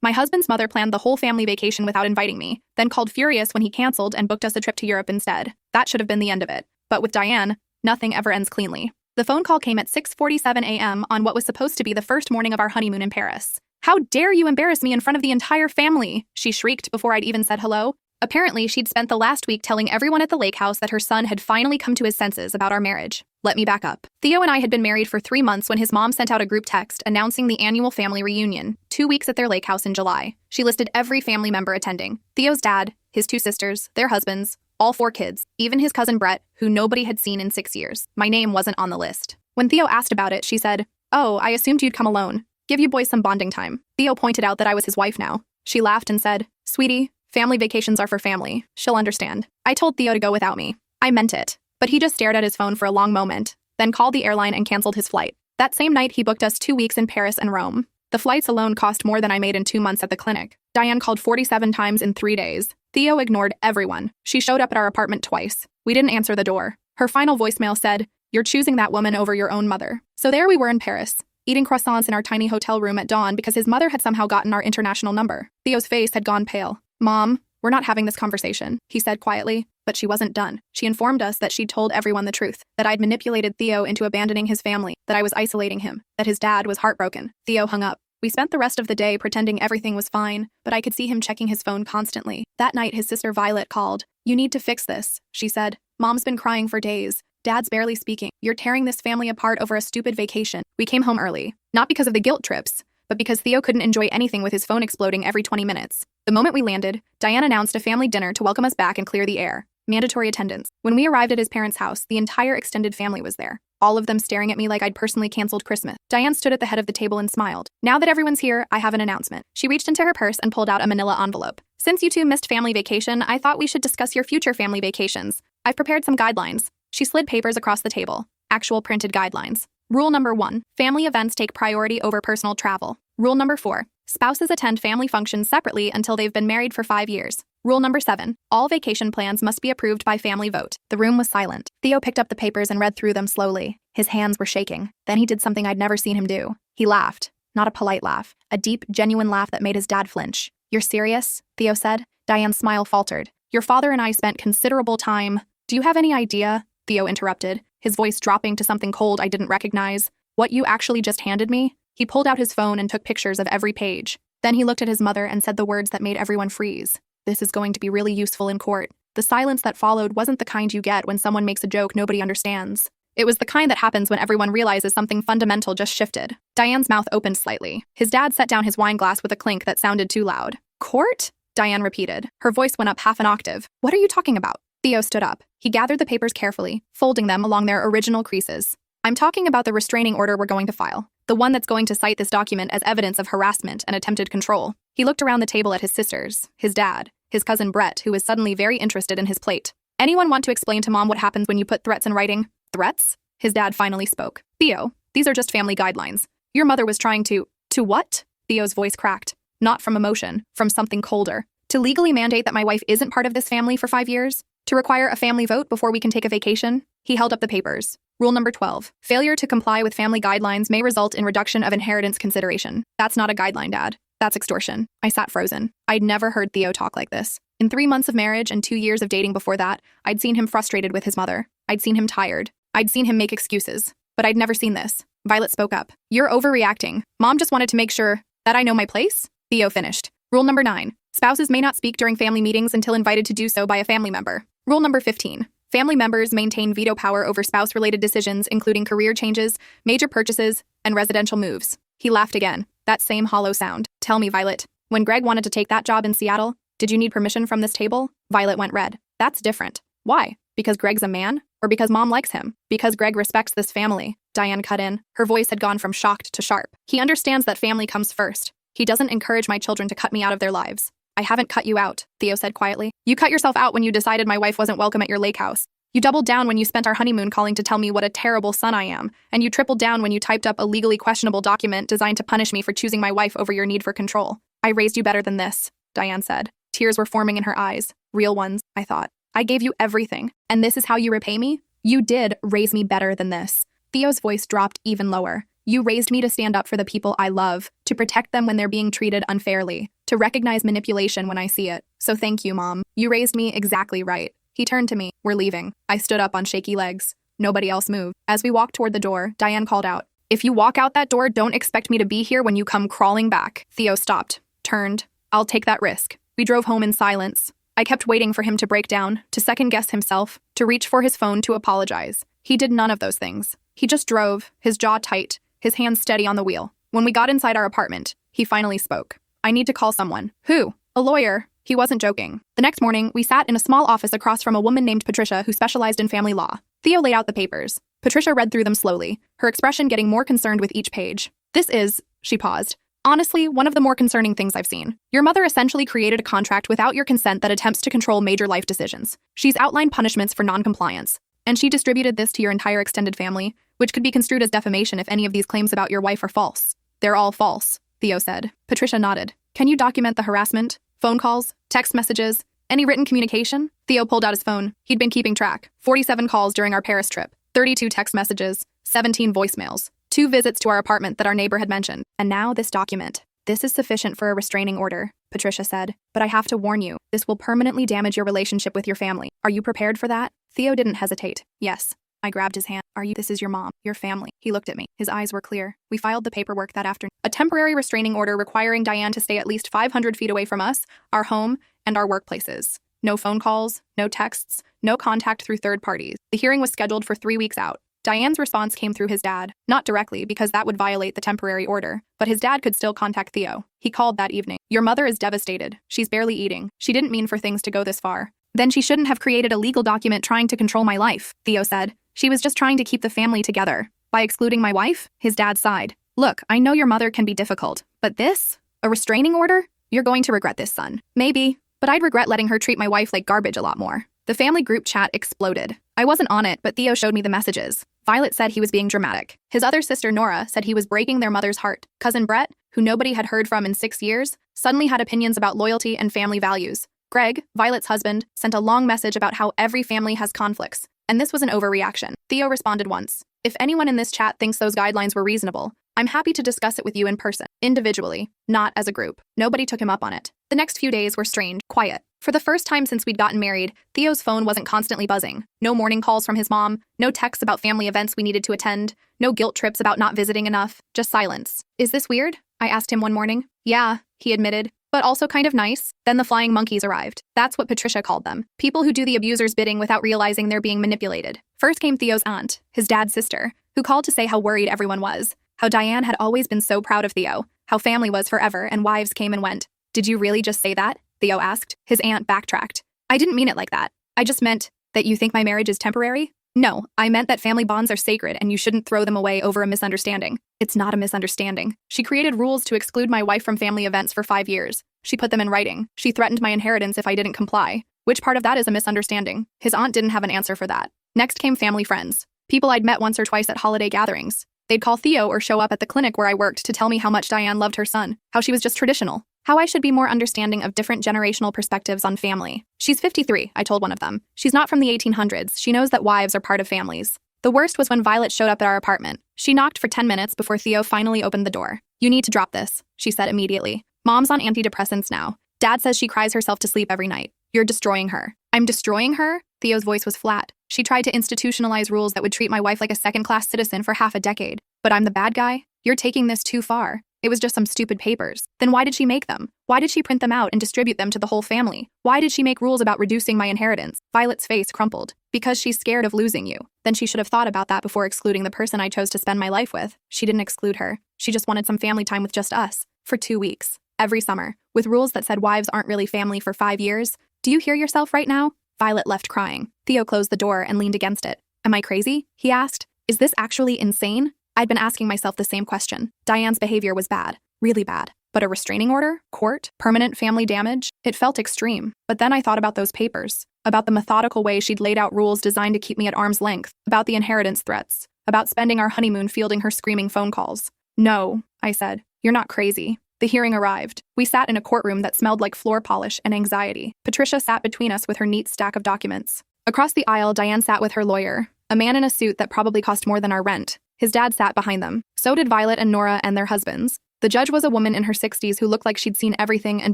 My husband's mother planned the whole family vacation without inviting me, then called furious when he canceled and booked us a trip to Europe instead. That should have been the end of it. But with Diane, nothing ever ends cleanly. The phone call came at 6:47 a.m. on what was supposed to be the first morning of our honeymoon in Paris. "How dare you embarrass me in front of the entire family?" she shrieked before I'd even said hello. Apparently, she'd spent the last week telling everyone at the lake house that her son had finally come to his senses about our marriage. Let me back up. Theo and I had been married for 3 months when his mom sent out a group text announcing the annual family reunion, 2 weeks at their lake house in July. She listed every family member attending: Theo's dad, his 2 sisters, their husbands, all 4 kids, even his cousin Brett, who nobody had seen in 6 years. My name wasn't on the list. When Theo asked about it, she said, "Oh, I assumed you'd come alone. Give you boys some bonding time." Theo pointed out that I was his wife now. She laughed and said, "Sweetie, family vacations are for family. She'll understand." I told Theo to go without me. I meant it. But he just stared at his phone for a long moment, then called the airline and canceled his flight. That same night, he booked us 2 weeks in Paris and Rome. The flights alone cost more than I made in 2 months at the clinic. Diane called 47 times in 3 days. Theo ignored everyone. She showed up at our apartment twice. We didn't answer the door. Her final voicemail said, "You're choosing that woman over your own mother." So there we were in Paris, eating croissants in our tiny hotel room at dawn because his mother had somehow gotten our international number. Theo's face had gone pale. "Mom, we're not having this conversation," he said quietly. But she wasn't done. She informed us that she'd told everyone the truth, that I'd manipulated Theo into abandoning his family, that I was isolating him, that his dad was heartbroken. Theo hung up. We spent the rest of the day pretending everything was fine, but I could see him checking his phone constantly. That night, his sister Violet called. "You need to fix this," she said. "Mom's been crying for days. Dad's barely speaking. You're tearing this family apart over a stupid vacation." We came home early, not because of the guilt trips, but because Theo couldn't enjoy anything with his phone exploding every 20 minutes. The moment we landed, Diane announced a family dinner to welcome us back and clear the air. Mandatory attendance. When we arrived at his parents' house, the entire extended family was there, all of them staring at me like I'd personally canceled Christmas. Diane stood at the head of the table and smiled. "Now that everyone's here, I have an announcement." She reached into her purse and pulled out a manila envelope. "Since you 2 missed family vacation, I thought we should discuss your future family vacations. I've prepared some guidelines." She slid papers across the table. Actual printed guidelines. Rule number 1, family events take priority over personal travel. Rule number 4, spouses attend family functions separately until they've been married for 5 years. Rule number 7, all vacation plans must be approved by family vote. The room was silent. Theo picked up the papers and read through them slowly. His hands were shaking. Then he did something I'd never seen him do. He laughed. Not a polite laugh. A deep, genuine laugh that made his dad flinch. "You're serious?" Theo said. Diane's smile faltered. "Your father and I spent considerable time." "Do you have any idea?" Theo interrupted, his voice dropping to something cold I didn't recognize. "What you actually just handed me?" He pulled out his phone and took pictures of every page. Then he looked at his mother and said the words that made everyone freeze. "This is going to be really useful in court." The silence that followed wasn't the kind you get when someone makes a joke nobody understands. It was the kind that happens when everyone realizes something fundamental just shifted. Diane's mouth opened slightly. His dad set down his wine glass with a clink that sounded too loud. "Court?" Diane repeated. Her voice went up half an octave. "What are you talking about?" Theo stood up. He gathered the papers carefully, folding them along their original creases. "I'm talking about the restraining order we're going to file. The one that's going to cite this document as evidence of harassment and attempted control." He looked around the table at his sisters, his dad, his cousin Brett, who was suddenly very interested in his plate. "Anyone want to explain to Mom what happens when you put threats in writing?" "Threats?" His dad finally spoke. "Theo, these are just family guidelines. Your mother was trying to..." "To what?" Theo's voice cracked. Not from emotion, from something colder. "To legally mandate that my wife isn't part of this family for 5 years? To require a family vote before we can take a vacation?" He held up the papers. Rule number 12. Failure to comply with family guidelines may result in reduction of inheritance consideration. That's not a guideline, Dad. That's extortion. I sat frozen. I'd never heard Theo talk like this. In 3 months of marriage and 2 years of dating before that, I'd seen him frustrated with his mother. I'd seen him tired. I'd seen him make excuses. But I'd never seen this. Violet spoke up. "You're overreacting. Mom just wanted to make sure that I know my place." Theo finished. Rule number 9. Spouses may not speak during family meetings until invited to do so by a family member. Rule number 15. Family members maintain veto power over spouse-related decisions, including career changes, major purchases, and residential moves. He laughed again. That same hollow sound. "Tell me, Violet, when Greg wanted to take that job in Seattle, did you need permission from this table?" Violet went red. "That's different." "Why? Because Greg's a man? Or because Mom likes him? Because Greg respects this family." Diane cut in. Her voice had gone from shocked to sharp. "He understands that family comes first. He doesn't encourage my children to cut me out of their lives." "I haven't cut you out," Theo said quietly. "You cut yourself out when you decided my wife wasn't welcome at your lake house. You doubled down when you spent our honeymoon calling to tell me what a terrible son I am, and you tripled down when you typed up a legally questionable document designed to punish me for choosing my wife over your need for control. I raised you better than this," Diane said. Tears were forming in her eyes. Real ones, I thought. "I gave you everything, and this is how you repay me? You did raise me better than this." Theo's voice dropped even lower. You raised me to stand up for the people I love, to protect them when they're being treated unfairly, to recognize manipulation when I see it. So thank you, Mom. You raised me exactly right. He turned to me. We're leaving. I stood up on shaky legs. Nobody else moved. As we walked toward the door, Diane called out, "If you walk out that door, don't expect me to be here when you come crawling back." Theo stopped, turned. "I'll take that risk." We drove home in silence. I kept waiting for him to break down, to second-guess himself, to reach for his phone to apologize. He did none of those things. He just drove, his jaw tight, his hands steady on the wheel. When we got inside our apartment, he finally spoke. "I need to call someone." "Who?" "A lawyer." He wasn't joking. The next morning, we sat in a small office across from a woman named Patricia who specialized in family law. Theo laid out the papers. Patricia read through them slowly, her expression getting more concerned with each page. "This is," she paused, "honestly, one of the more concerning things I've seen. Your mother essentially created a contract without your consent that attempts to control major life decisions. She's outlined punishments for non-compliance. And she distributed this to your entire extended family, which could be construed as defamation if any of these claims about your wife are false." "They're all false," Theo said. Patricia nodded. "Can you document the harassment? Phone calls? Text messages? Any written communication?" Theo pulled out his phone. He'd been keeping track. 47 calls during our Paris trip, 32 text messages, 17 voicemails, 2 visits to our apartment that our neighbor had mentioned. "And now this document. This is sufficient for a restraining order," Patricia said. "But I have to warn you, this will permanently damage your relationship with your family. Are you prepared for that?" Theo didn't hesitate. "Yes." I grabbed his hand. "Are you? This is your mom, your family." He looked at me. His eyes were clear. We filed the paperwork that afternoon. A temporary restraining order requiring Diane to stay at least 500 feet away from us, our home, and our workplaces. No phone calls, no texts, no contact through third parties. The hearing was scheduled for 3 weeks out. Diane's response came through his dad. Not directly, because that would violate the temporary order, but his dad could still contact Theo. He called that evening. "Your mother is devastated. She's barely eating. She didn't mean for things to go this far." "Then she shouldn't have created a legal document trying to control my life," Theo said. "She was just trying to keep the family together." "By excluding my wife?" His dad sighed. "Look, I know your mother can be difficult, but this? A restraining order? You're going to regret this, son." "Maybe, but I'd regret letting her treat my wife like garbage a lot more." The family group chat exploded. I wasn't on it, but Theo showed me the messages. Violet said he was being dramatic. His other sister, Nora, said he was breaking their mother's heart. Cousin Brett, who nobody had heard from in 6 years, suddenly had opinions about loyalty and family values. Greg, Violet's husband, sent a long message about how every family has conflicts, and this was an overreaction. Theo responded once. "If anyone in this chat thinks those guidelines were reasonable, I'm happy to discuss it with you in person, individually, not as a group." Nobody took him up on it. The next few days were strange, quiet. For the first time since we'd gotten married, Theo's phone wasn't constantly buzzing. No morning calls from his mom, no texts about family events we needed to attend, no guilt trips about not visiting enough, just silence. "Is this weird?" I asked him one morning. "Yeah," he admitted, "but also kind of nice." Then the flying monkeys arrived. That's what Patricia called them. People who do the abuser's bidding without realizing they're being manipulated. First came Theo's aunt, his dad's sister, who called to say how worried everyone was, how Diane had always been so proud of Theo, how family was forever and wives came and went. "Did you really just say that?" Theo asked. His aunt backtracked. "I didn't mean it like that. I just meant that you think my marriage is temporary?" "No, I meant that family bonds are sacred and you shouldn't throw them away over a misunderstanding." "It's not a misunderstanding. She created rules to exclude my wife from family events for 5 years. She put them in writing. She threatened my inheritance if I didn't comply. Which part of that is a misunderstanding?" His aunt didn't have an answer for that. Next came family friends. People I'd met once or twice at holiday gatherings. They'd call Theo or show up at the clinic where I worked to tell me how much Diane loved her son, how she was just traditional, how I should be more understanding of different generational perspectives on family. "She's 53, I told one of them. "She's not from the 1800s. She knows that wives are part of families." The worst was when Violet showed up at our apartment. She knocked for 10 minutes before Theo finally opened the door. "You need to drop this," she said immediately. "Mom's on antidepressants now. Dad says she cries herself to sleep every night. You're destroying her." "I'm destroying her?" Theo's voice was flat. "She tried to institutionalize rules that would treat my wife like a second-class citizen for half a decade. But I'm the bad guy? You're taking this too far. It was just some stupid papers. Then why did she make them? Why did she print them out and distribute them to the whole family? Why did she make rules about reducing my inheritance?" Violet's face crumpled. "Because she's scared of losing you." Then she should have thought about that before excluding the person I chose to spend my life with. She didn't exclude her. She just wanted some family time with just us. For 2 weeks. Every summer. With rules that said wives aren't really family for 5 years. "Do you hear yourself right now?" Violet left crying. Theo closed the door and leaned against it. "Am I crazy?" he asked. "Is this actually insane?" I'd been asking myself the same question. Diane's behavior was bad. Really bad. But a restraining order? Court? Permanent family damage? It felt extreme. But then I thought about those papers. About the methodical way she'd laid out rules designed to keep me at arm's length. About the inheritance threats. About spending our honeymoon fielding her screaming phone calls. "No," I said. "You're not crazy." The hearing arrived. We sat in a courtroom that smelled like floor polish and anxiety. Patricia sat between us with her neat stack of documents. Across the aisle, Diane sat with her lawyer, a man in a suit that probably cost more than our rent. His dad sat behind them. So did Violet and Nora and their husbands. The judge was a woman in her 60s who looked like she'd seen everything and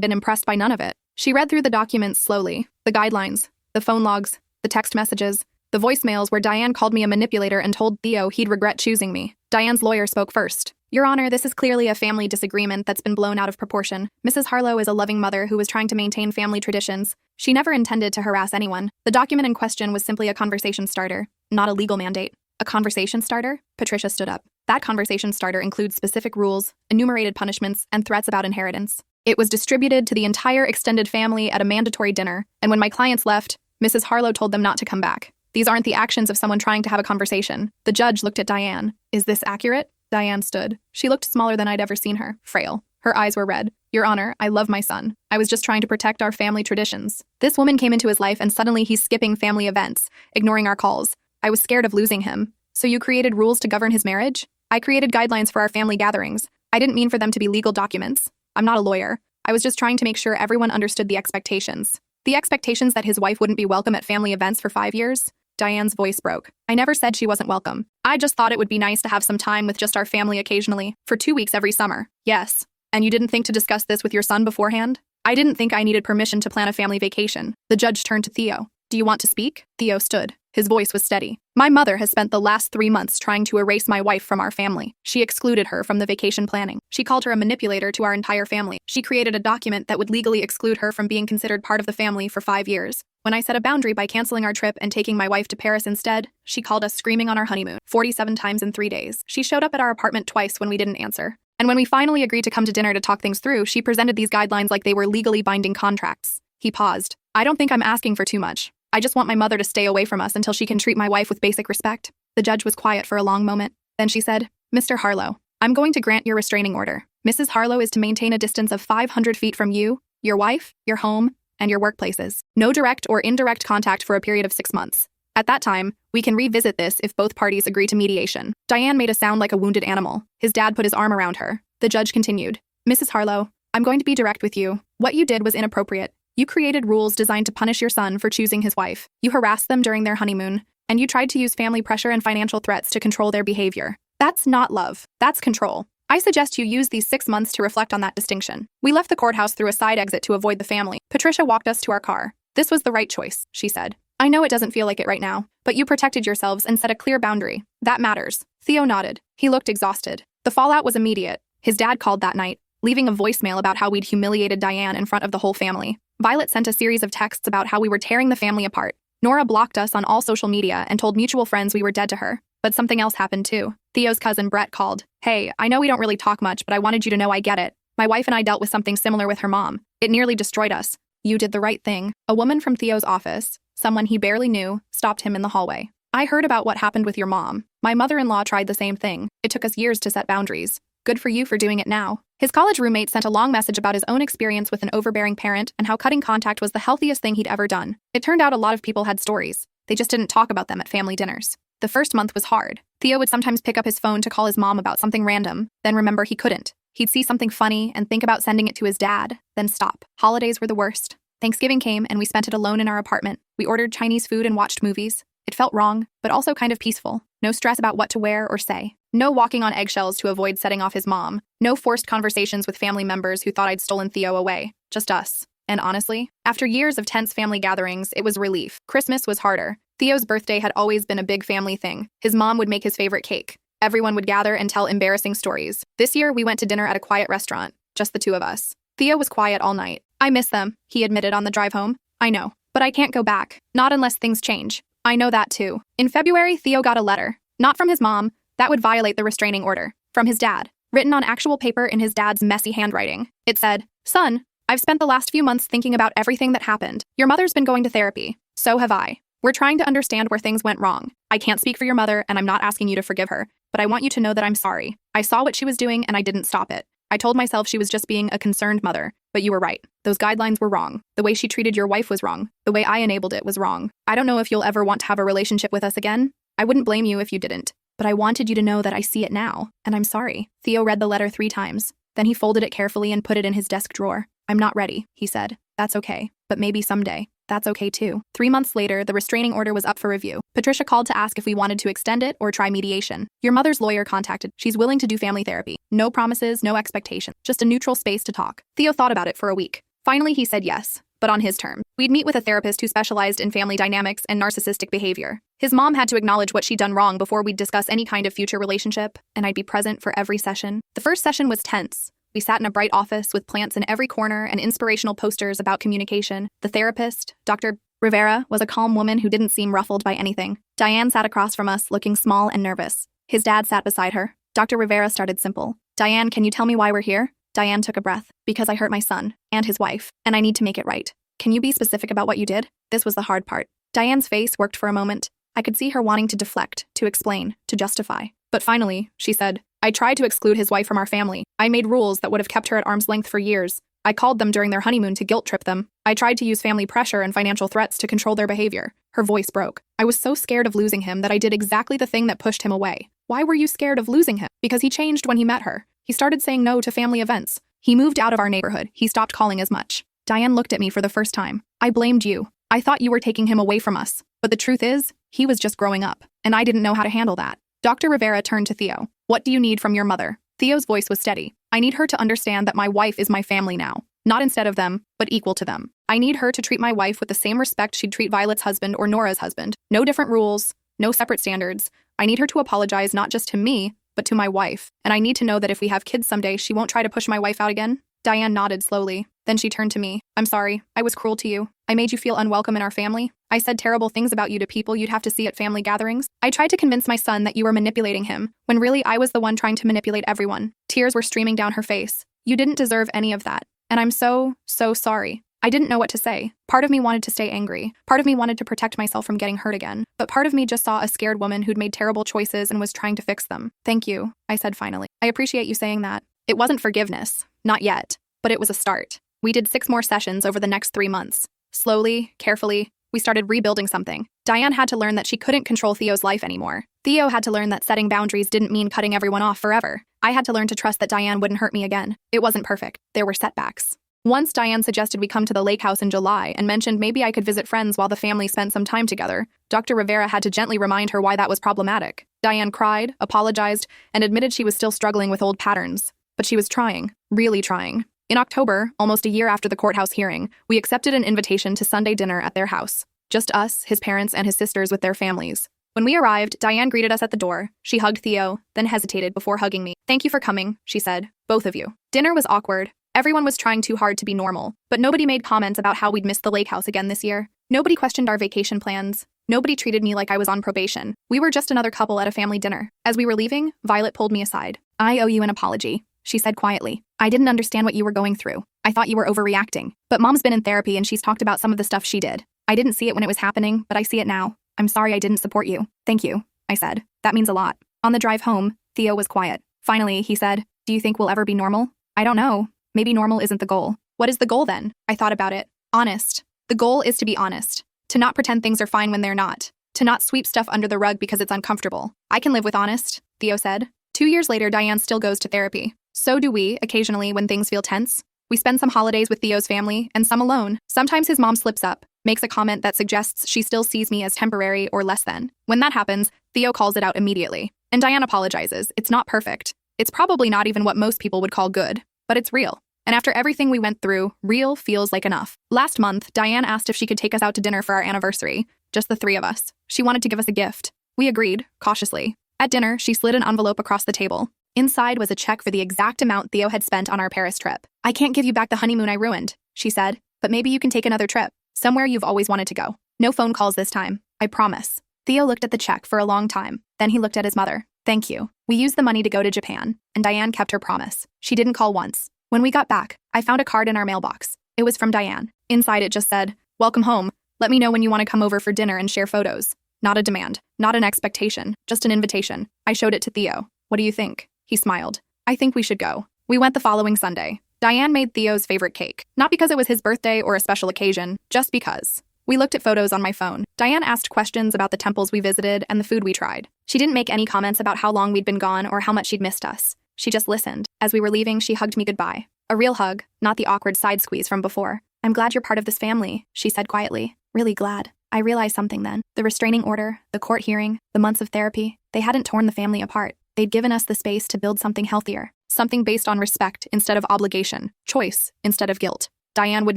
been impressed by none of it. She read through the documents slowly, the guidelines, the phone logs, the text messages, the voicemails where Diane called me a manipulator and told Theo he'd regret choosing me. Diane's lawyer spoke first. Your Honor, this is clearly a family disagreement that's been blown out of proportion. Mrs. Harlow is a loving mother who was trying to maintain family traditions. She never intended to harass anyone. The document in question was simply a conversation starter, not a legal mandate. A conversation starter? Patricia stood up. That conversation starter includes specific rules, enumerated punishments, and threats about inheritance. It was distributed to the entire extended family at a mandatory dinner, and when my clients left, Mrs. Harlow told them not to come back. These aren't the actions of someone trying to have a conversation. The judge looked at Diane. Is this accurate? Diane stood. She looked smaller than I'd ever seen her, frail. Her eyes were red. Your Honor, I love my son. I was just trying to protect our family traditions. This woman came into his life and suddenly he's skipping family events, ignoring our calls. I was scared of losing him. So you created rules to govern his marriage? I created guidelines for our family gatherings. I didn't mean for them to be legal documents. I'm not a lawyer. I was just trying to make sure everyone understood the expectations. The expectations that his wife wouldn't be welcome at family events for 5 years? Diane's voice broke. I never said she wasn't welcome. I just thought it would be nice to have some time with just our family occasionally, for 2 weeks every summer. Yes. And you didn't think to discuss this with your son beforehand? I didn't think I needed permission to plan a family vacation. The judge turned to Theo. Do you want to speak? Theo stood. His voice was steady. My mother has spent the last 3 months trying to erase my wife from our family. She excluded her from the vacation planning. She called her a manipulator to our entire family. She created a document that would legally exclude her from being considered part of the family for 5 years. When I set a boundary by canceling our trip and taking my wife to Paris instead, she called us screaming on our honeymoon 47 times in 3 days. She showed up at our apartment twice when we didn't answer. And when we finally agreed to come to dinner to talk things through, she presented these guidelines like they were legally binding contracts. He paused. I don't think I'm asking for too much. I just want my mother to stay away from us until she can treat my wife with basic respect. The judge was quiet for a long moment. Then she said, Mr. Harlow, I'm going to grant your restraining order. Mrs. Harlow is to maintain a distance of 500 feet from you, your wife, your home, and your workplaces. No direct or indirect contact for a period of 6 months. At that time, we can revisit this if both parties agree to mediation. Diane made a sound like a wounded animal. His dad put his arm around her. The judge continued, Mrs. Harlow, I'm going to be direct with you. What you did was inappropriate. You created rules designed to punish your son for choosing his wife. You harassed them during their honeymoon, and you tried to use family pressure and financial threats to control their behavior. That's not love. That's control. I suggest you use these 6 months to reflect on that distinction. We left the courthouse through a side exit to avoid the family. Patricia walked us to our car. This was the right choice, she said. I know it doesn't feel like it right now, but you protected yourselves and set a clear boundary. That matters. Theo nodded. He looked exhausted. The fallout was immediate. His dad called that night, leaving a voicemail about how we'd humiliated Diane in front of the whole family. Violet sent a series of texts about how we were tearing the family apart. Nora blocked us on all social media and told mutual friends we were dead to her. But something else happened too. Theo's cousin Brett called. Hey, I know we don't really talk much, but I wanted you to know I get it. My wife and I dealt with something similar with her mom. It nearly destroyed us. You did the right thing. A woman from Theo's office, someone he barely knew, stopped him in the hallway. I heard about what happened with your mom. My mother-in-law tried the same thing. It took us years to set boundaries. Good for you for doing it now. His college roommate sent a long message about his own experience with an overbearing parent and how cutting contact was the healthiest thing he'd ever done. It turned out a lot of people had stories. They just didn't talk about them at family dinners. The first month was hard. Theo would sometimes pick up his phone to call his mom about something random, then remember he couldn't. He'd see something funny and think about sending it to his dad, then stop. Holidays were the worst. Thanksgiving came and we spent it alone in our apartment. We ordered Chinese food and watched movies. It felt wrong, but also kind of peaceful. No stress about what to wear or say. No walking on eggshells to avoid setting off his mom. No forced conversations with family members who thought I'd stolen Theo away. Just us. And honestly, after years of tense family gatherings, it was relief. Christmas was harder. Theo's birthday had always been a big family thing. His mom would make his favorite cake. Everyone would gather and tell embarrassing stories. This year, we went to dinner at a quiet restaurant, just the two of us. Theo was quiet all night. I miss them, he admitted on the drive home. I know, but I can't go back. Not unless things change. I know that too. In February, Theo got a letter. Not from his mom. That would violate the restraining order. From his dad. Written on actual paper in his dad's messy handwriting. It said, Son, I've spent the last few months thinking about everything that happened. Your mother's been going to therapy. So have I. We're trying to understand where things went wrong. I can't speak for your mother, and I'm not asking you to forgive her, but I want you to know that I'm sorry. I saw what she was doing, and I didn't stop it. I told myself she was just being a concerned mother, but you were right. Those guidelines were wrong. The way she treated your wife was wrong. The way I enabled it was wrong. I don't know if you'll ever want to have a relationship with us again. I wouldn't blame you if you didn't, but I wanted you to know that I see it now, and I'm sorry. Theo read the letter 3 times. Then he folded it carefully and put it in his desk drawer. I'm not ready, he said. That's okay, but maybe someday. That's okay too. 3 months later, the restraining order was up for review. Patricia called to ask if we wanted to extend it or try mediation. Your mother's lawyer contacted. She's willing to do family therapy. No promises, no expectation. Just a neutral space to talk. Theo thought about it for a week. Finally, he said yes, but on his terms. We'd meet with a therapist who specialized in family dynamics and narcissistic behavior. His mom had to acknowledge what she'd done wrong before we'd discuss any kind of future relationship, and I'd be present for every session. The first session was tense. We sat in a bright office with plants in every corner and inspirational posters about communication. The therapist, Dr. Rivera, was a calm woman who didn't seem ruffled by anything. Diane sat across from us, looking small and nervous. His dad sat beside her. Dr. Rivera started simple. Diane, can you tell me why we're here? Diane took a breath. Because I hurt my son and his wife, and I need to make it right. Can you be specific about what you did? This was the hard part. Diane's face worked for a moment. I could see her wanting to deflect, to explain, to justify. But finally, she said, I tried to exclude his wife from our family. I made rules that would have kept her at arm's length for years. I called them during their honeymoon to guilt trip them. I tried to use family pressure and financial threats to control their behavior. Her voice broke. I was so scared of losing him that I did exactly the thing that pushed him away. Why were you scared of losing him? Because he changed when he met her. He started saying no to family events. He moved out of our neighborhood. He stopped calling as much. Diane looked at me for the first time. I blamed you. I thought you were taking him away from us. But the truth is, he was just growing up, and I didn't know how to handle that. Dr. Rivera turned to Theo. What do you need from your mother? Theo's voice was steady. I need her to understand that my wife is my family now. Not instead of them, but equal to them. I need her to treat my wife with the same respect she'd treat Violet's husband or Nora's husband. No different rules, no separate standards. I need her to apologize not just to me, but to my wife. And I need to know that if we have kids someday, she won't try to push my wife out again. Diane nodded slowly. Then she turned to me. I'm sorry. I was cruel to you. I made you feel unwelcome in our family. I said terrible things about you to people you'd have to see at family gatherings. I tried to convince my son that you were manipulating him, when really I was the one trying to manipulate everyone. Tears were streaming down her face. You didn't deserve any of that. And I'm so sorry. I didn't know what to say. Part of me wanted to stay angry. Part of me wanted to protect myself from getting hurt again. But part of me just saw a scared woman who'd made terrible choices and was trying to fix them. Thank you, I said finally. I appreciate you saying that. It wasn't forgiveness. Not yet. But it was a start. We did 6 more sessions over the next 3 months. Slowly, carefully, we started rebuilding something. Diane had to learn that she couldn't control Theo's life anymore. Theo had to learn that setting boundaries didn't mean cutting everyone off forever. I had to learn to trust that Diane wouldn't hurt me again. It wasn't perfect. There were setbacks. Once Diane suggested we come to the lake house in July and mentioned maybe I could visit friends while the family spent some time together. Dr. Rivera had to gently remind her why that was problematic. Diane cried, apologized, and admitted she was still struggling with old patterns. But she was trying, really trying. In October, almost a year after the courthouse hearing, we accepted an invitation to Sunday dinner at their house. Just us, his parents, and his sisters with their families. When we arrived, Diane greeted us at the door. She hugged Theo, then hesitated before hugging me. Thank you for coming, she said. Both of you. Dinner was awkward. Everyone was trying too hard to be normal, but nobody made comments about how we'd missed the lake house again this year. Nobody questioned our vacation plans. Nobody treated me like I was on probation. We were just another couple at a family dinner. As we were leaving, Violet pulled me aside. I owe you an apology, she said quietly. I didn't understand what you were going through. I thought you were overreacting. But Mom's been in therapy and she's talked about some of the stuff she did. I didn't see it when it was happening, but I see it now. I'm sorry I didn't support you. Thank you, I said. That means a lot. On the drive home, Theo was quiet. Finally, he said, do you think we'll ever be normal? I don't know. Maybe normal isn't the goal. What is the goal then? I thought about it. Honest. The goal is to be honest. To not pretend things are fine when they're not. To not sweep stuff under the rug because it's uncomfortable. I can live with honest, Theo said. 2 years later, Diane still goes to therapy. So do we, occasionally, when things feel tense. We spend some holidays with Theo's family, and some alone. Sometimes his mom slips up, makes a comment that suggests she still sees me as temporary or less than. When that happens, Theo calls it out immediately. And Diane apologizes. It's not perfect. It's probably not even what most people would call good, but it's real. And after everything we went through, real feels like enough. Last month, Diane asked if she could take us out to dinner for our anniversary, just the 3 of us. She wanted to give us a gift. We agreed, cautiously. At dinner, she slid an envelope across the table. Inside was a check for the exact amount Theo had spent on our Paris trip. I can't give you back the honeymoon I ruined, she said, but maybe you can take another trip, somewhere you've always wanted to go. No phone calls this time, I promise. Theo looked at the check for a long time. Then he looked at his mother. Thank you. We used the money to go to Japan, and Diane kept her promise. She didn't call once. When we got back, I found a card in our mailbox. It was from Diane. Inside it just said, welcome home. Let me know when you want to come over for dinner and share photos. Not a demand, not an expectation, just an invitation. I showed it to Theo. What do you think? He smiled. I think we should go. We went the following Sunday. Diane made Theo's favorite cake. Not because it was his birthday or a special occasion, just because. We looked at photos on my phone. Diane asked questions about the temples we visited and the food we tried. She didn't make any comments about how long we'd been gone or how much she'd missed us. She just listened. As we were leaving, she hugged me goodbye. A real hug, not the awkward side squeeze from before. I'm glad you're part of this family, she said quietly. Really glad. I realized something then. The restraining order, the court hearing, the months of therapy, they hadn't torn the family apart. They'd given us the space to build something healthier, something based on respect instead of obligation, choice instead of guilt. Diane would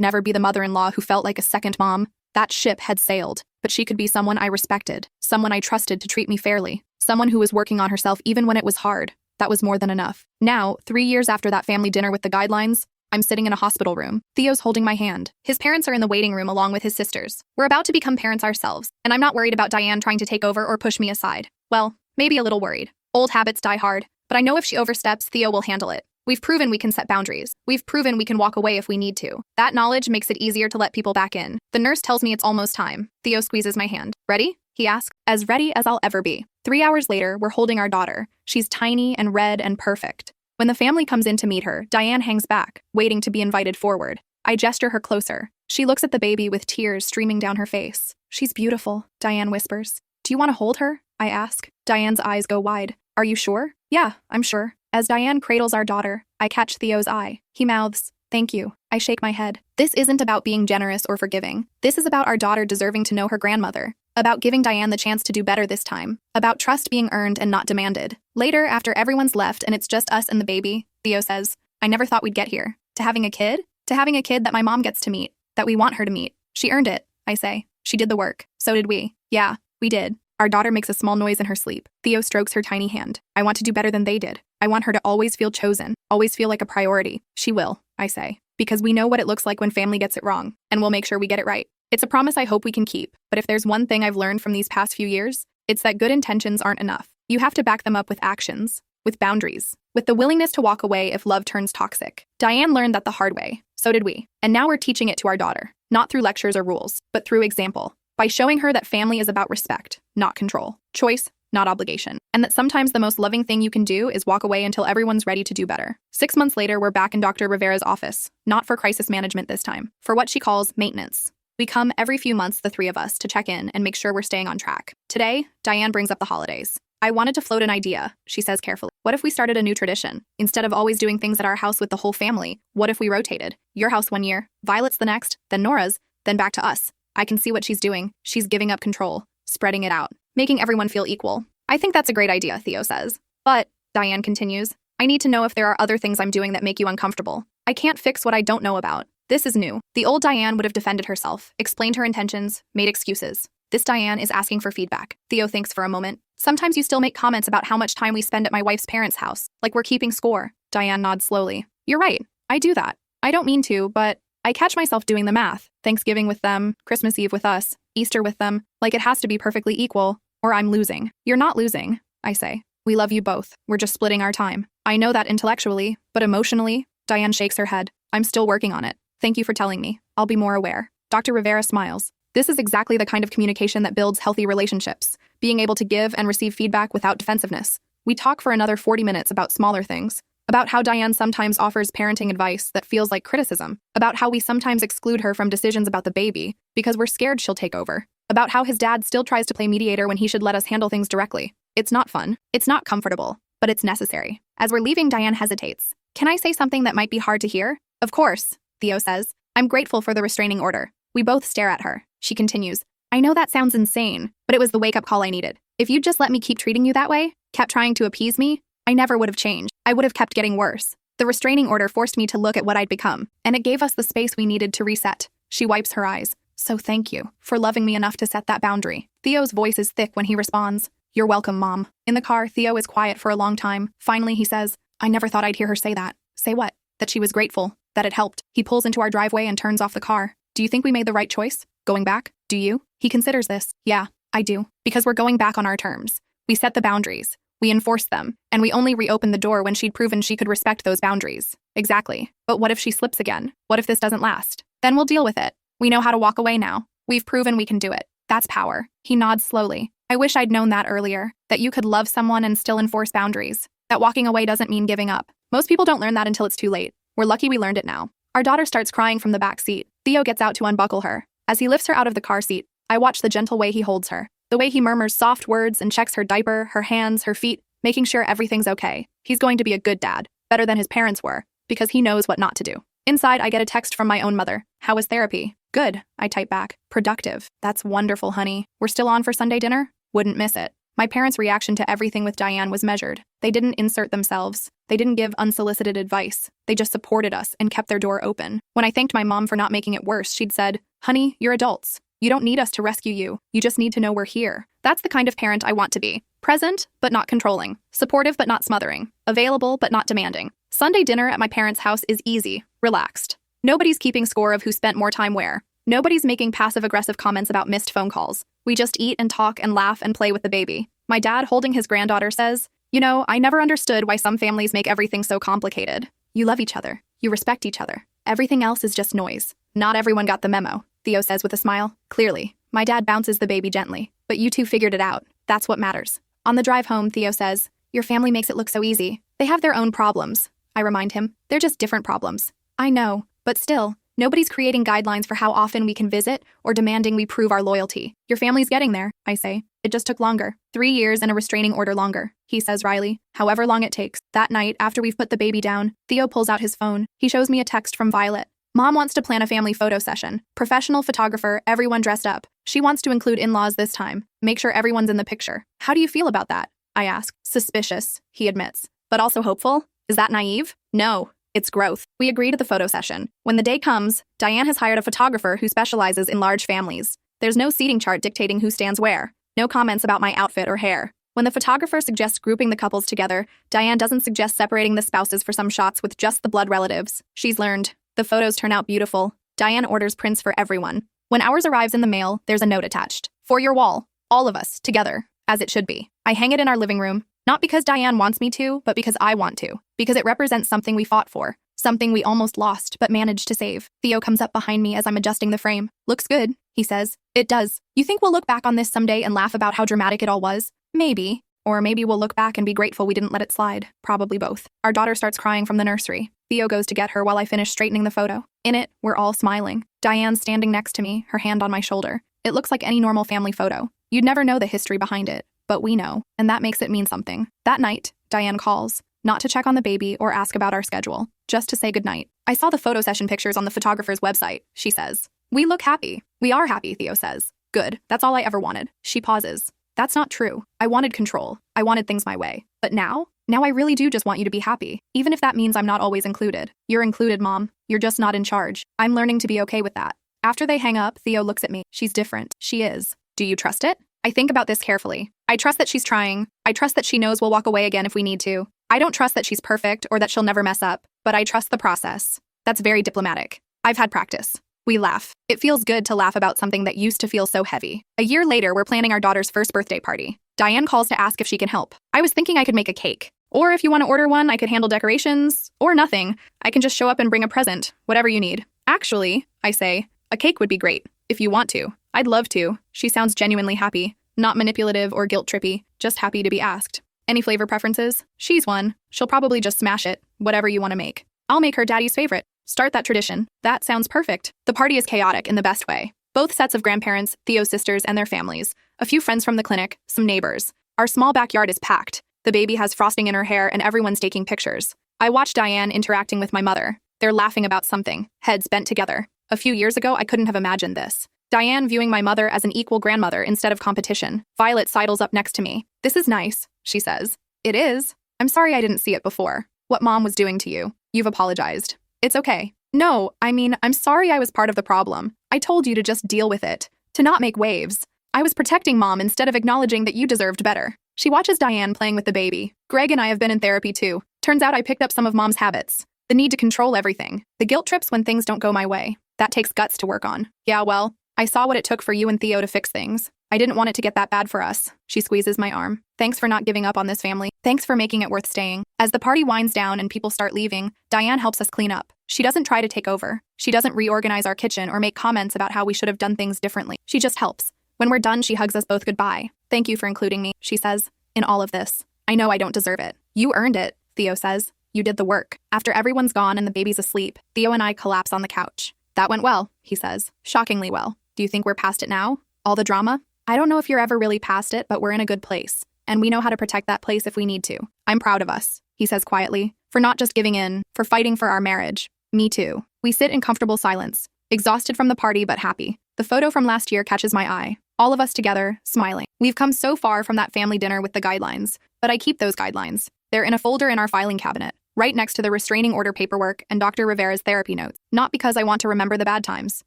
never be the mother-in-law who felt like a second mom. That ship had sailed, but she could be someone I respected, someone I trusted to treat me fairly, someone who was working on herself even when it was hard. That was more than enough. Now, 3 years after that family dinner with the guidelines, I'm sitting in a hospital room. Theo's holding my hand. His parents are in the waiting room along with his sisters. We're about to become parents ourselves, and I'm not worried about Diane trying to take over or push me aside. Well, maybe a little worried. Old habits die hard, but I know if she oversteps, Theo will handle it. We've proven we can set boundaries. We've proven we can walk away if we need to. That knowledge makes it easier to let people back in. The nurse tells me it's almost time. Theo squeezes my hand. Ready? He asks. As ready as I'll ever be. 3 hours later, we're holding our daughter. She's tiny and red and perfect. When the family comes in to meet her, Diane hangs back, waiting to be invited forward. I gesture her closer. She looks at the baby with tears streaming down her face. She's beautiful, Diane whispers. Do you want to hold her? I ask. Diane's eyes go wide. Are you sure? Yeah, I'm sure. As Diane cradles our daughter, I catch Theo's eye. He mouths, "Thank you." I shake my head. This isn't about being generous or forgiving. This is about our daughter deserving to know her grandmother. About giving Diane the chance to do better this time. About trust being earned and not demanded. Later, after everyone's left and it's just us and the baby, Theo says, I never thought we'd get here. To having a kid? To having a kid that my mom gets to meet. That we want her to meet. She earned it, I say. She did the work. So did we. Yeah, we did. Our daughter makes a small noise in her sleep. Theo strokes her tiny hand. I want to do better than they did. I want her to always feel chosen, always feel like a priority. She will, I say. Because we know what it looks like when family gets it wrong, and we'll make sure we get it right. It's a promise I hope we can keep, but if there's one thing I've learned from these past few years, it's that good intentions aren't enough. You have to back them up with actions, with boundaries, with the willingness to walk away if love turns toxic. Diane learned that the hard way. So did we. And now we're teaching it to our daughter, not through lectures or rules, but through example. By showing her that family is about respect, not control, choice, not obligation, and that sometimes the most loving thing you can do is walk away until everyone's ready to do better. 6 months later, we're back in Dr. Rivera's office, not for crisis management this time, for what she calls maintenance. We come every few months, the three of us, to check in and make sure we're staying on track. Today, Diane brings up the holidays. I wanted to float an idea, she says carefully. What if we started a new tradition? Instead of always doing things at our house with the whole family, what if we rotated? Your house 1 year, Violet's the next, then Nora's, then back to us. I can see what she's doing. She's giving up control, spreading it out, making everyone feel equal. I think that's a great idea, Theo says. But, Diane continues, I need to know if there are other things I'm doing that make you uncomfortable. I can't fix what I don't know about. This is new. The old Diane would have defended herself, explained her intentions, made excuses. This Diane is asking for feedback. Theo thinks for a moment. Sometimes you still make comments about how much time we spend at my wife's parents' house, like we're keeping score. Diane nods slowly. You're right. I do that. I don't mean to, but I catch myself doing the math. Thanksgiving with them, Christmas Eve with us, Easter with them, like it has to be perfectly equal, or I'm losing. You're not losing, I say. We love you both. We're just splitting our time. I know that intellectually, but emotionally, Diane shakes her head. I'm still working on it. Thank you for telling me. I'll be more aware. Dr. Rivera smiles. This is exactly the kind of communication that builds healthy relationships, being able to give and receive feedback without defensiveness. We talk for another 40 minutes about smaller things, about how Diane sometimes offers parenting advice that feels like criticism, about how we sometimes exclude her from decisions about the baby because we're scared she'll take over, about how his dad still tries to play mediator when he should let us handle things directly. It's not fun, it's not comfortable, but it's necessary. As we're leaving, Diane hesitates. Can I say something that might be hard to hear? Of course, Theo says. I'm grateful for the restraining order. We both stare at her. She continues, I know that sounds insane, but it was the wake-up call I needed. If you'd just let me keep treating you that way, kept trying to appease me, I never would have changed. I would have kept getting worse. The restraining order forced me to look at what I'd become, and it gave us the space we needed to reset. She wipes her eyes. So thank you for loving me enough to set that boundary. Theo's voice is thick when he responds, You're welcome, Mom. In the car, Theo is quiet for a long time. Finally, he says, I never thought I'd hear her say that. Say what? That she was grateful. That it helped. He pulls into our driveway and turns off the car. Do you think we made the right choice? Going back? Do you? He considers this. Yeah, I do. Because we're going back on our terms. We set the boundaries. We enforced them. And we only reopened the door when she'd proven she could respect those boundaries. Exactly. But what if she slips again? What if this doesn't last? Then we'll deal with it. We know how to walk away now. We've proven we can do it. That's power. He nods slowly. I wish I'd known that earlier. That you could love someone and still enforce boundaries. That walking away doesn't mean giving up. Most people don't learn that until it's too late. We're lucky we learned it now. Our daughter starts crying from the back seat. Theo gets out to unbuckle her. As he lifts her out of the car seat, I watch the gentle way he holds her. The way he murmurs soft words and checks her diaper, her hands, her feet, making sure everything's okay. He's going to be a good dad, better than his parents were, because he knows what not to do. Inside, I get a text from my own mother. How was therapy? Good, I type back. Productive. That's wonderful, honey. We're still on for Sunday dinner? Wouldn't miss it. My parents' reaction to everything with Diane was measured. They didn't insert themselves. They didn't give unsolicited advice. They just supported us and kept their door open. When I thanked my mom for not making it worse, she'd said, "Honey, you're adults. You don't need us to rescue you. You just need to know we're here." That's the kind of parent I want to be. Present, but not controlling. Supportive, but not smothering. Available, but not demanding. Sunday dinner at my parents' house is easy, relaxed. Nobody's keeping score of who spent more time where. Nobody's making passive-aggressive comments about missed phone calls. We just eat and talk and laugh and play with the baby. My dad, holding his granddaughter, says, "You know, I never understood why some families make everything so complicated. You love each other. You respect each other. Everything else is just noise." Not everyone got the memo, Theo says with a smile. Clearly. My dad bounces the baby gently. But you two figured it out. That's what matters. On the drive home, Theo says, "Your family makes it look so easy. They have their own problems." I remind him, "They're just different problems." I know, but still, nobody's creating guidelines for how often we can visit or demanding we prove our loyalty. Your family's getting there, I say. It just took longer. 3 years and a restraining order longer, he says wryly. However long it takes. That night, after we've put the baby down, Theo pulls out his phone. He shows me a text from Violet. Mom wants to plan a family photo session. Professional photographer, everyone dressed up. She wants to include in-laws this time. Make sure everyone's in the picture. How do you feel about that? I ask. Suspicious, he admits. But also hopeful? Is that naive? No. It's growth. We agree to the photo session. When the day comes, Diane has hired a photographer who specializes in large families. There's no seating chart dictating who stands where. No comments about my outfit or hair. When the photographer suggests grouping the couples together, Diane doesn't suggest separating the spouses for some shots with just the blood relatives. She's learned. The photos turn out beautiful. Diane orders prints for everyone. When ours arrives in the mail, there's a note attached. For your wall. All of us, together. As it should be. I hang it in our living room. Not because Diane wants me to, but because I want to. Because it represents something we fought for. Something we almost lost, but managed to save. Theo comes up behind me as I'm adjusting the frame. Looks good, he says. It does. You think we'll look back on this someday and laugh about how dramatic it all was? Maybe. Or maybe we'll look back and be grateful we didn't let it slide. Probably both. Our daughter starts crying from the nursery. Theo goes to get her while I finish straightening the photo. In it, we're all smiling. Diane's standing next to me, her hand on my shoulder. It looks like any normal family photo. You'd never know the history behind it. But we know, and that makes it mean something. That night, Diane calls. Not to check on the baby or ask about our schedule. Just to say goodnight. I saw the photo session pictures on the photographer's website, she says. We look happy. We are happy, Theo says. Good. That's all I ever wanted. She pauses. That's not true. I wanted control. I wanted things my way. But now I really do just want you to be happy. Even if that means I'm not always included. You're included, Mom. You're just not in charge. I'm learning to be okay with that. After they hang up, Theo looks at me. She's different. She is. Do you trust it? I think about this carefully. I trust that she's trying. I trust that she knows we'll walk away again if we need to. I don't trust that she's perfect or that she'll never mess up, but I trust the process. That's very diplomatic. I've had practice. We laugh. It feels good to laugh about something that used to feel so heavy. A year later, we're planning our daughter's first birthday party. Diane calls to ask if she can help. I was thinking I could make a cake. Or if you want to order one, I could handle decorations. Or nothing. I can just show up and bring a present. Whatever you need. Actually, I say, a cake would be great. If you want to. I'd love to. She sounds genuinely happy. Not manipulative or guilt-trippy. Just happy to be asked. Any flavor preferences? She's one. She'll probably just smash it. Whatever you want to make. I'll make her daddy's favorite. Start that tradition. That sounds perfect. The party is chaotic in the best way. Both sets of grandparents, Theo's sisters, and their families. A few friends from the clinic, some neighbors. Our small backyard is packed. The baby has frosting in her hair and everyone's taking pictures. I watch Diane interacting with my mother. They're laughing about something, heads bent together. A few years ago, I couldn't have imagined this. Diane viewing my mother as an equal grandmother instead of competition. Violet sidles up next to me. This is nice, she says. It is. I'm sorry I didn't see it before. What Mom was doing to you. You've apologized. It's okay. No, I mean, I'm sorry I was part of the problem. I told you to just deal with it. To not make waves. I was protecting Mom instead of acknowledging that you deserved better. She watches Diane playing with the baby. Greg and I have been in therapy too. Turns out I picked up some of Mom's habits. The need to control everything. The guilt trips when things don't go my way. That takes guts to work on. Yeah, well, I saw what it took for you and Theo to fix things. I didn't want it to get that bad for us. She squeezes my arm. Thanks for not giving up on this family. Thanks for making it worth staying. As the party winds down and people start leaving, Diane helps us clean up. She doesn't try to take over. She doesn't reorganize our kitchen or make comments about how we should have done things differently. She just helps. When we're done, she hugs us both goodbye. Thank you for including me, she says, in all of this. I know I don't deserve it. You earned it, Theo says. You did the work. After everyone's gone and the baby's asleep, Theo and I collapse on the couch. That went well, he says. Shockingly well. Do you think we're past it now? All the drama? I don't know if you're ever really past it, but we're in a good place. And we know how to protect that place if we need to. I'm proud of us, he says quietly, for not just giving in, for fighting for our marriage. Me too. We sit in comfortable silence, exhausted from the party but happy. The photo from last year catches my eye. All of us together, smiling. We've come so far from that family dinner with the guidelines, but I keep those guidelines. They're in a folder in our filing cabinet, right next to the restraining order paperwork and Dr. Rivera's therapy notes. Not because I want to remember the bad times,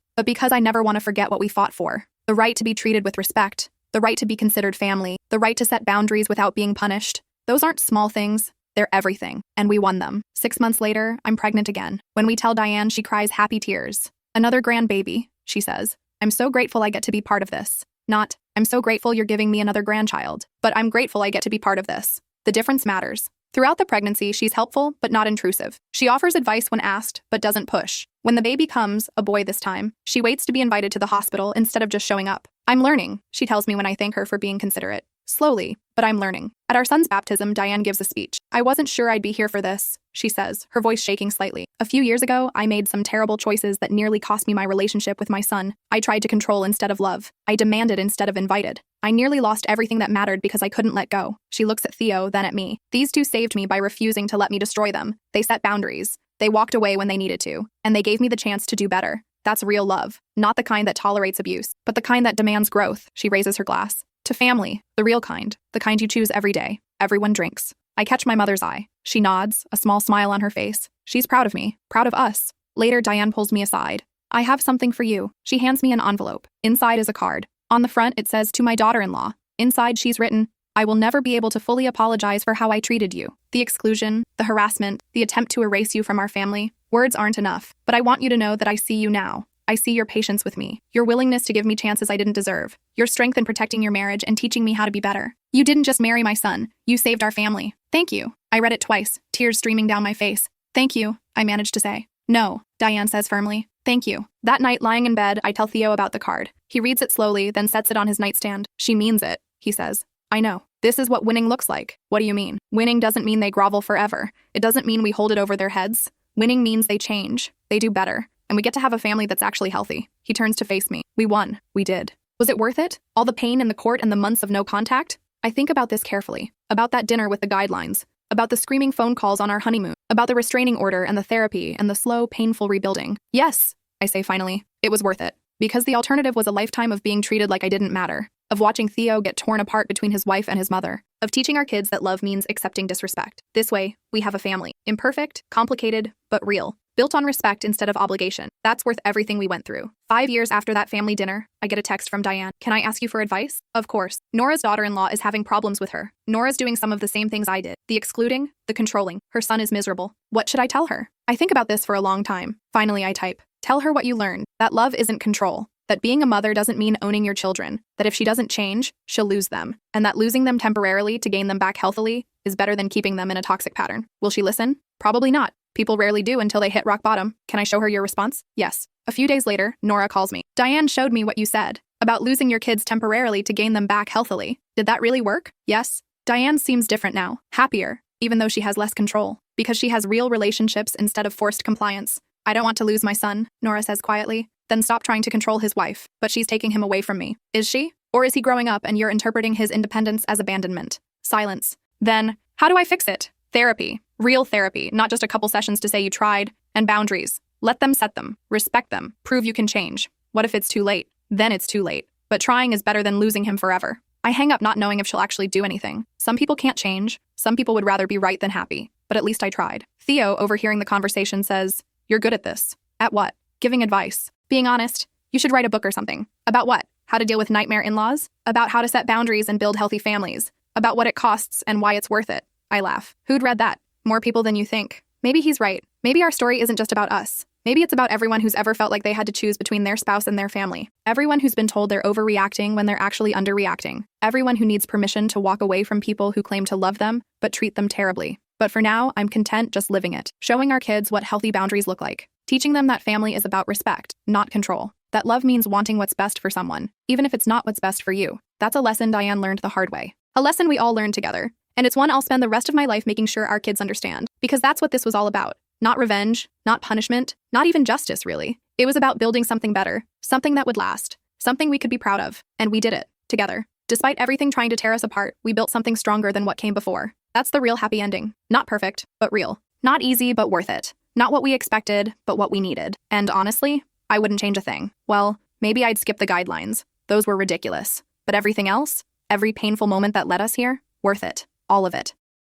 but because I never want to forget what we fought for. The right to be treated with respect, the right to be considered family, the right to set boundaries without being punished. Those aren't small things. They're everything, and we won them. 6 months later, I'm pregnant again. When we tell Diane, she cries happy tears. Another grandbaby, she says. I'm so grateful I get to be part of this. Not, I'm so grateful you're giving me another grandchild, but I'm grateful I get to be part of this. The difference matters. Throughout the pregnancy, she's helpful, but not intrusive. She offers advice when asked, but doesn't push. When the baby comes, a boy this time, she waits to be invited to the hospital instead of just showing up. I'm learning, she tells me when I thank her for being considerate. Slowly, but I'm learning. At our son's baptism, Diane gives a speech. I wasn't sure I'd be here for this, she says, her voice shaking slightly. A few years ago, I made some terrible choices that nearly cost me my relationship with my son. I tried to control instead of love. I demanded instead of invited. I nearly lost everything that mattered because I couldn't let go. She looks at Theo, then at me. These two saved me by refusing to let me destroy them. They set boundaries. They walked away when they needed to, and they gave me the chance to do better. That's real love. Not the kind that tolerates abuse, but the kind that demands growth. She raises her glass. To family, the real kind, the kind you choose every day. Everyone drinks. I catch my mother's eye. She nods, a small smile on her face. She's proud of me, proud of us. Later, Diane pulls me aside. I have something for you. She hands me an envelope. Inside is a card. On the front, it says, to my daughter-in-law. Inside, she's written, I will never be able to fully apologize for how I treated you. The exclusion, the harassment, the attempt to erase you from our family. Words aren't enough, but I want you to know that I see you now. I see your patience with me, your willingness to give me chances I didn't deserve, your strength in protecting your marriage and teaching me how to be better. You didn't just marry my son, you saved our family. Thank you. I read it twice, tears streaming down my face. Thank you, I managed to say. No, Diane says firmly. Thank you. That night, lying in bed, I tell Theo about the card. He reads it slowly, then sets it on his nightstand. She means it, he says. I know. This is what winning looks like. What do you mean? Winning doesn't mean they grovel forever. It doesn't mean we hold it over their heads. Winning means they change. They do better. And we get to have a family that's actually healthy. He turns to face me. We won. We did. Was it worth it? All the pain in the court and the months of no contact? I think about this carefully. About that dinner with the guidelines. About the screaming phone calls on our honeymoon. About the restraining order and the therapy and the slow, painful rebuilding. Yes, I say finally. It was worth it. Because the alternative was a lifetime of being treated like I didn't matter. Of watching Theo get torn apart between his wife and his mother. Of teaching our kids that love means accepting disrespect. This way, we have a family. Imperfect, complicated, but real. Built on respect instead of obligation. That's worth everything we went through. 5 years after that family dinner, I get a text from Diane. Can I ask you for advice? Of course. Nora's daughter-in-law is having problems with her. Nora's doing some of the same things I did. The excluding, the controlling. Her son is miserable. What should I tell her? I think about this for a long time. Finally, I type. Tell her what you learned. That love isn't control. That being a mother doesn't mean owning your children. That if she doesn't change, she'll lose them. And that losing them temporarily to gain them back healthily is better than keeping them in a toxic pattern. Will she listen? Probably not. People rarely do until they hit rock bottom. Can I show her your response? Yes. A few days later, Nora calls me. Diane showed me what you said about losing your kids temporarily to gain them back healthily. Did that really work? Yes. Diane seems different now, happier, even though she has less control, because she has real relationships instead of forced compliance. I don't want to lose my son, Nora says quietly. Then stop trying to control his wife, but she's taking him away from me. Is she? Or is he growing up and you're interpreting his independence as abandonment? Silence. Then, how do I fix it? Therapy. Real therapy, not just a couple sessions to say you tried. And boundaries. Let them set them. Respect them. Prove you can change. What if it's too late? Then it's too late. But trying is better than losing him forever. I hang up not knowing if she'll actually do anything. Some people can't change. Some people would rather be right than happy. But at least I tried. Theo, overhearing the conversation, says, You're good at this. At what? Giving advice. Being honest. You should write a book or something. About what? How to deal with nightmare in-laws? About how to set boundaries and build healthy families? About what it costs and why it's worth it? I laugh. Who'd read that? More people than you think. Maybe he's right. Maybe our story isn't just about us. Maybe it's about everyone who's ever felt like they had to choose between their spouse and their family. Everyone who's been told they're overreacting when they're actually underreacting. Everyone who needs permission to walk away from people who claim to love them, but treat them terribly. But for now, I'm content just living it. Showing our kids what healthy boundaries look like. Teaching them that family is about respect, not control. That love means wanting what's best for someone, even if it's not what's best for you. That's a lesson Diane learned the hard way. A lesson we all learned together. And it's one I'll spend the rest of my life making sure our kids understand. Because that's what this was all about. Not revenge, not punishment, not even justice, really. It was about building something better, something that would last, something we could be proud of. And we did it, together. Despite everything trying to tear us apart, we built something stronger than what came before. That's the real happy ending. Not perfect, but real. Not easy, but worth it. Not what we expected, but what we needed. And honestly, I wouldn't change a thing. Well, maybe I'd skip the guidelines. Those were ridiculous. But everything else, every painful moment that led us here, worth it. All of it.